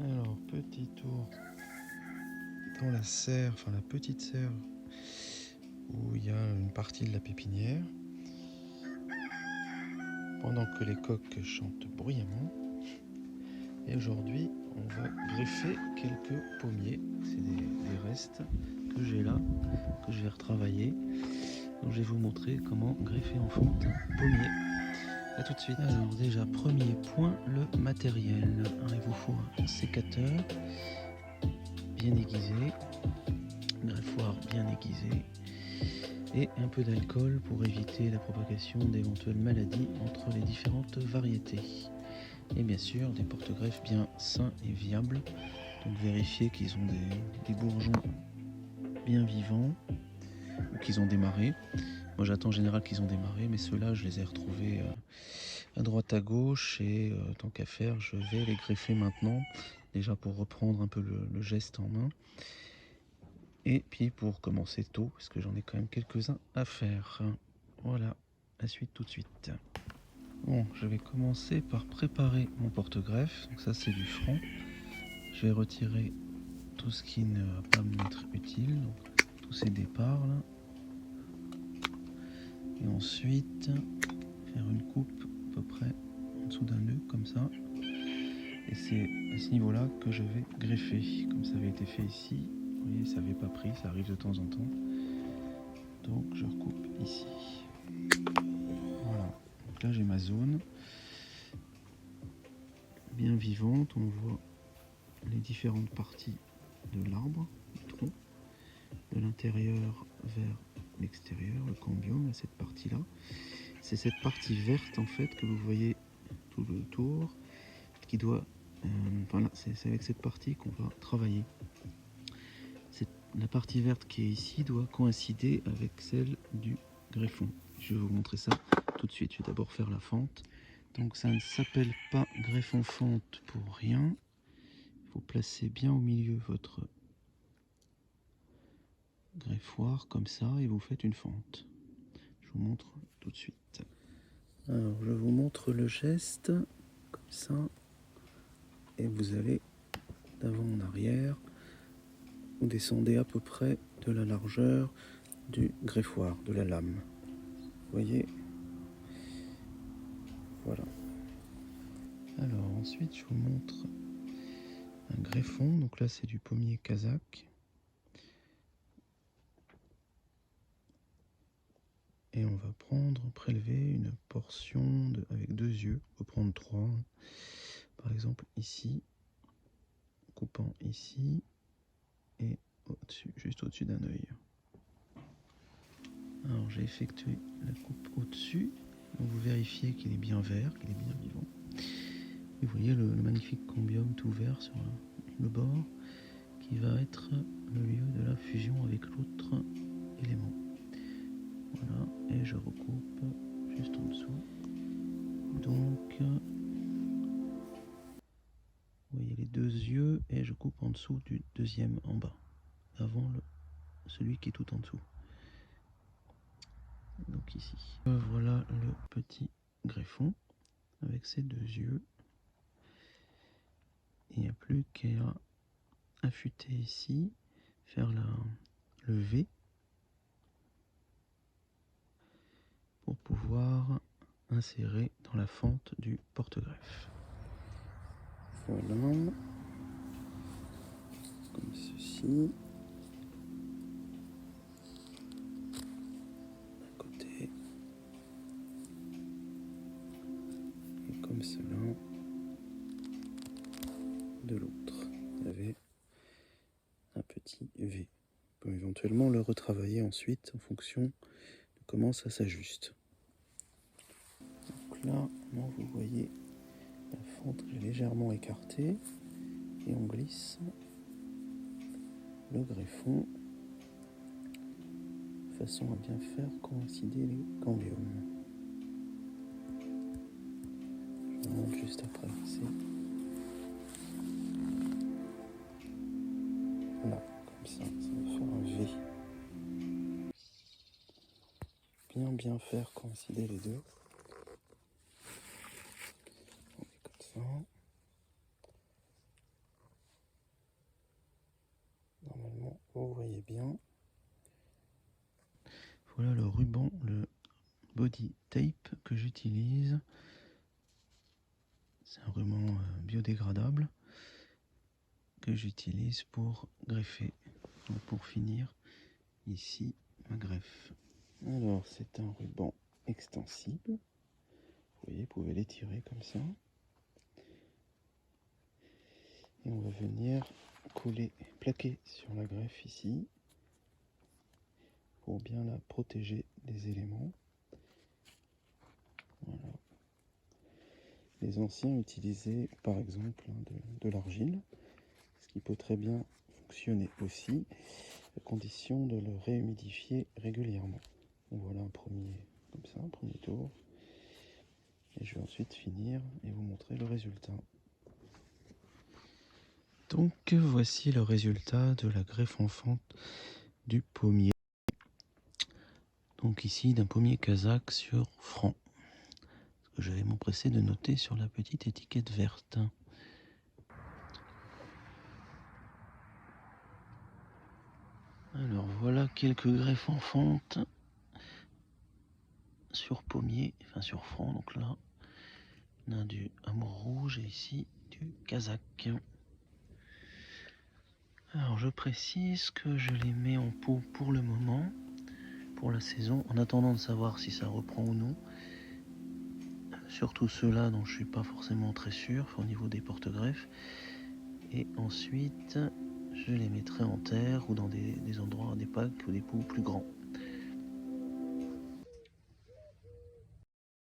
Alors, petit tour dans la serre, enfin la petite serre où il y a une partie de la pépinière. Pendant que les coqs chantent bruyamment. Et aujourd'hui, on va greffer quelques pommiers. C'est des restes que j'ai là, que je vais retravailler. Donc je vais vous montrer comment greffer en fonte un pommier. A tout de suite. Alors déjà, premier point, le matériel. Alors, il vous faut un sécateur bien aiguisé, greffoir bien aiguisé et un peu d'alcool pour éviter la propagation d'éventuelles maladies entre les différentes variétés. Et bien sûr des porte-greffes bien sains et viables. Donc vérifiez qu'ils ont des bourgeons bien vivants ou qu'ils ont démarré. Moi j'attends en général qu'ils ont démarré, mais ceux-là je les ai retrouvés à droite à gauche et tant qu'à faire je vais les greffer maintenant, déjà pour reprendre un peu le geste en main et puis pour commencer tôt parce que j'en ai quand même quelques-uns à faire. Voilà, la suite tout de suite. Bon, je vais commencer par préparer mon porte-greffe. Donc ça c'est du franc. Je vais retirer tout ce qui ne va pas m'être utile, donc tous ces départs là. Et ensuite faire une coupe à peu près en dessous d'un nœud comme ça. Et c'est à ce niveau là que je vais greffer, comme ça avait été fait ici. Vous voyez, ça n'avait pas pris, ça arrive de temps en temps. Donc je recoupe ici. Voilà, donc là j'ai ma zone bien vivante, on voit les différentes parties de l'arbre, du tronc, de l'intérieur vers l'extérieur, le cambium, cette partie-là. C'est cette partie verte en fait que vous voyez tout le tour, qui doit, voilà, c'est avec cette partie qu'on va travailler. La partie verte qui est ici doit coïncider avec celle du greffon. Je vais vous montrer ça tout de suite. Je vais d'abord faire la fente. Donc ça ne s'appelle pas greffon fente pour rien. Il faut placer bien au milieu votre greffoir comme ça et vous faites une fente. Je vous montre tout de suite. Alors je vous montre le geste comme ça et vous allez d'avant en arrière. Vous descendez à peu près de la largeur du greffoir, de la lame. Vous voyez? Voilà. Alors ensuite je vous montre un greffon. Donc là c'est du pommier kazakh. Et on va prélever une portion avec 2 yeux. On peut prendre 3. Par exemple ici, coupant ici et au-dessus, juste au-dessus d'un œil. Alors j'ai effectué la coupe au-dessus. Donc vous vérifiez qu'il est bien vert, qu'il est bien vivant. Et vous voyez le magnifique cambium tout vert sur le bord qui va être le lieu de la fusion avec l'autre élément. Voilà, et je recoupe juste en dessous. Donc, vous voyez les 2 yeux et je coupe en dessous du deuxième en bas, avant celui qui est tout en dessous. Donc ici. Voilà le petit greffon avec ses 2 yeux. Il n'y a plus qu'à affûter ici, faire le V pour pouvoir insérer dans la fente du porte-greffe. Voilà, comme ceci. D'un côté et comme cela de l'autre. Il y avait un petit V. On peut éventuellement le retravailler ensuite en fonction de comment ça s'ajuste. Donc là, vous voyez la fente est légèrement écartée et on glisse le greffon de façon à bien faire coïncider les cambiums. Je vous montre juste après ici. Voilà, comme ça va faire un V. Bien faire coïncider les deux. On est comme ça. vous voyez bien. Voilà le ruban, le body tape que j'utilise. C'est un ruban biodégradable que j'utilise pour greffer. Donc pour finir ici ma greffe. Alors c'est un ruban extensible. Vous voyez, vous pouvez l'étirer comme ça. Et on va venir coller, plaquer sur la greffe ici pour bien la protéger des éléments. Voilà. Les anciens utilisaient par exemple de l'argile, ce qui peut très bien fonctionner aussi, à condition de le réhumidifier régulièrement. Donc voilà un premier, comme ça, un premier tour. Et je vais ensuite finir et vous montrer le résultat. Donc voici le résultat de la greffe enfant du pommier. Donc ici d'un pommier kazakh sur franc. Ce que je vais m'empresser de noter sur la petite étiquette verte. Alors voilà quelques greffes en fonte sur pommier, enfin sur franc. Donc là on a du amour rouge et ici du kazakh. Alors je précise que je les mets en pot pour le moment, pour la saison, en attendant de savoir si ça reprend ou non. Surtout ceux-là dont je suis pas forcément très sûr, au niveau des porte-greffes. Et ensuite je les mettrai en terre ou dans des endroits, des packs ou des pots plus grands.